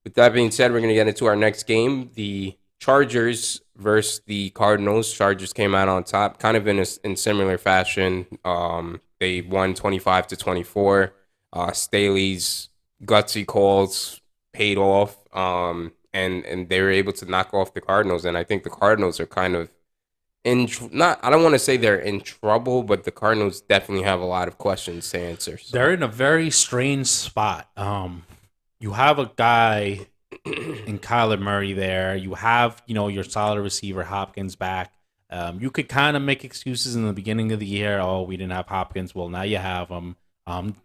With that being said, we're going to get into our next game. The Chargers versus the Cardinals. Chargers came out on top, kind of in similar fashion. They won 25-24. Staley's gutsy calls paid off, and they were able to knock off the Cardinals. And I think the Cardinals are kind of not. I don't want to say they're in trouble, but the Cardinals definitely have a lot of questions to answer. So. They're in a very strange spot. You have a guy in Kyler Murray there. You have, your solid receiver Hopkins back. You could kind of make excuses in the beginning of the year. Oh, we didn't have Hopkins. Well, now you have him.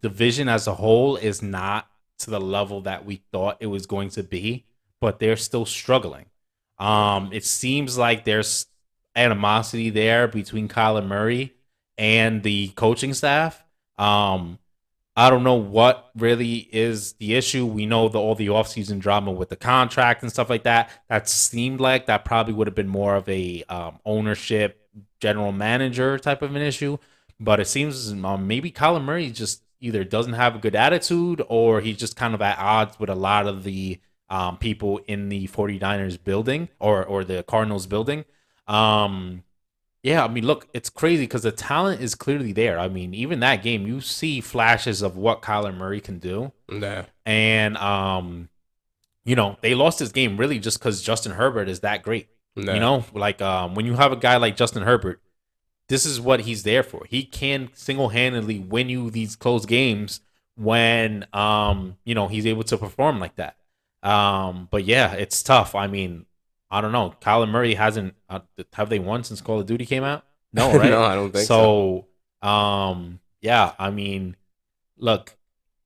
Division as a whole is not to the level that we thought it was going to be, but they're still struggling. It seems like there's animosity there between Kyler Murray and the coaching staff. Um, I don't know what really is the issue. We know all the offseason drama with the contract and stuff like that. That seemed like that probably would have been more of a ownership, general manager type of an issue. But it seems maybe Kyler Murray just either doesn't have a good attitude or he's just kind of at odds with a lot of the people in the 49ers building or the Cardinals building. Um, yeah, I mean, look, it's crazy because the talent is clearly there. I mean, even that game, you see flashes of what Kyler Murray can do, Yeah. and they lost this game really just because Justin Herbert is that great. Yeah. Like when you have a guy like Justin Herbert, this is what he's there for. He can single handedly win you these close games when he's able to perform like that. But yeah, it's tough. I mean, I don't know. Kyler Murray hasn't. Have they won since Call of Duty came out? No, No, right? I don't think so. So, yeah. I mean, look,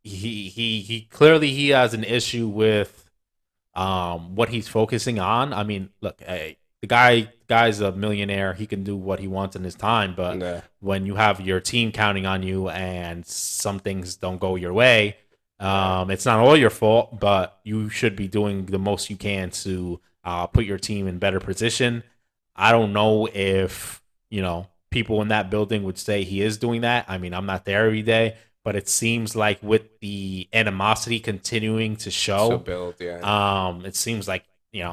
he clearly he has an issue with what he's focusing on. I mean, look, hey, the guy's a millionaire. He can do what he wants in his time. But Yeah. when you have your team counting on you and some things don't go your way, Yeah. it's not all your fault. But you should be doing the most you can to put your team in better position. I don't know if people in that building would say he is doing that. I mean, I'm not there every day, but it seems like with the animosity continuing to So show, build, yeah. it seems like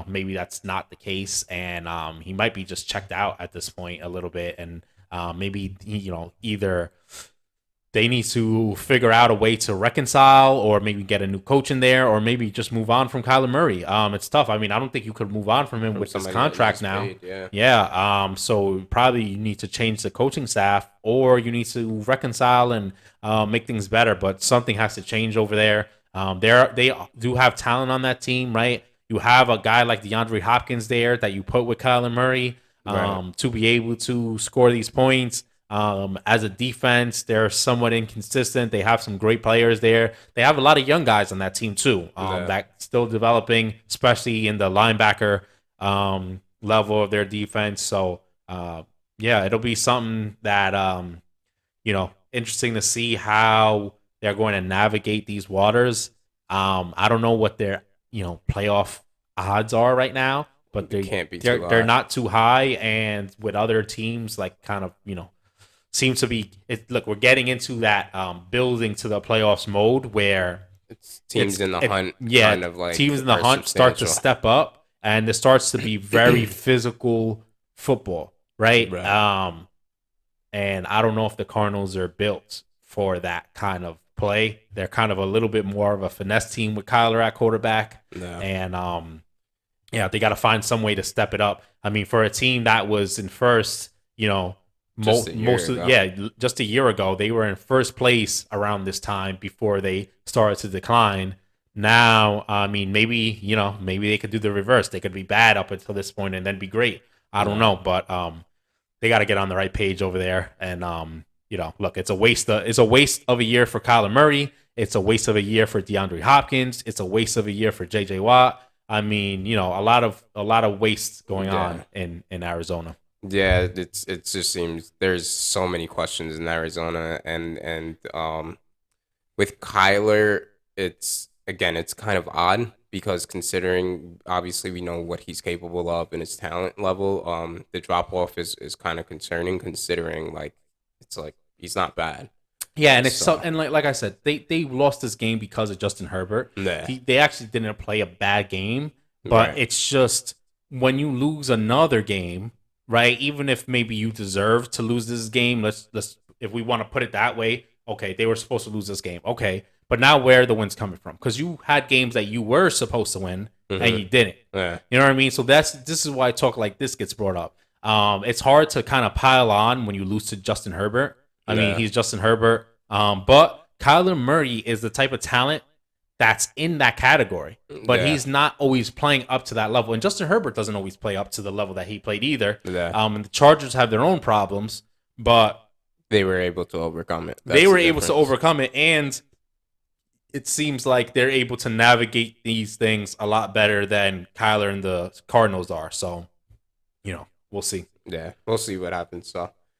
maybe that's not the case, and he might be just checked out at this point a little bit, and maybe either they need to figure out a way to reconcile or maybe get a new coach in there or maybe just move on from Kyler Murray. It's tough. I mean, I don't think you could move on from him From with this somebody that contract he's now. paid, yeah. Yeah. So probably you need to change the coaching staff or you need to reconcile and make things better. But something has to change over there. They do have talent on that team, right? You have a guy like DeAndre Hopkins there that you put with Kyler Murray Right. to be able to score these points. As a defense, they're somewhat inconsistent. They have some great players there. They have a lot of young guys on that team too. Yeah. That still developing, especially in the linebacker level of their defense. So yeah, it'll be something that interesting to see how they're going to navigate these waters. I don't know what their playoff odds are right now, but It they can't be too they're high. not too high. And with other teams, like kind of seems to be look, we're getting into that building to the playoffs mode where It's teams in the hunt yeah, kind of like teams in the are hunt start to substantial. step up and it starts to be very physical football, right? Right. And I don't know if the Cardinals are built for that kind of play. They're kind of a little bit more of a finesse team with Kyler at quarterback, No. and yeah, they got to find some way to step it up. I mean, for a team that was in first, Just a year most of ago. yeah, just a year ago they were in first place around this time before they started to decline. Now, I mean, maybe they could do the reverse. They could be bad up until this point and then be great. I don't No. know, but they got to get on the right page over there. And look, it's a waste of a year for Kyler Murray. It's a waste of a year for DeAndre Hopkins. It's a waste of a year for JJ Watt. I mean, a lot of waste going Yeah. on in Arizona. Yeah, it just seems there's so many questions in Arizona and with Kyler, it's kind of odd because considering obviously we know what he's capable of and his talent level, the drop off is kind of concerning considering like it's like he's not bad. Yeah, and it's so So and like I said, they lost this game because of Justin Herbert. yeah, They actually didn't play a bad game, but right. it's just when you lose another game, right? Even if maybe you deserve to lose this game, let's if we want to put it that way, okay, they were supposed to lose this game, okay, but now where are the wins coming from? Because you had games that you were supposed to win and Hmm. you didn't. Yeah, You know what I mean? So this is why talk like this gets brought up. It's hard to kind of pile on when you lose to Justin Herbert. I mean, yeah, he's Justin Herbert. But Kyler Murray is the type of talent that's in that category, but yeah, he's not always playing up to that level. And Justin Herbert doesn't always play up to the level that he played either. yeah. And the Chargers have their own problems, but They were able to overcome it. they That's were the able to difference. overcome it. And it seems like they're able to navigate these things a lot better than Kyler and the Cardinals are. So, we'll see. Yeah, we'll see what happens. So.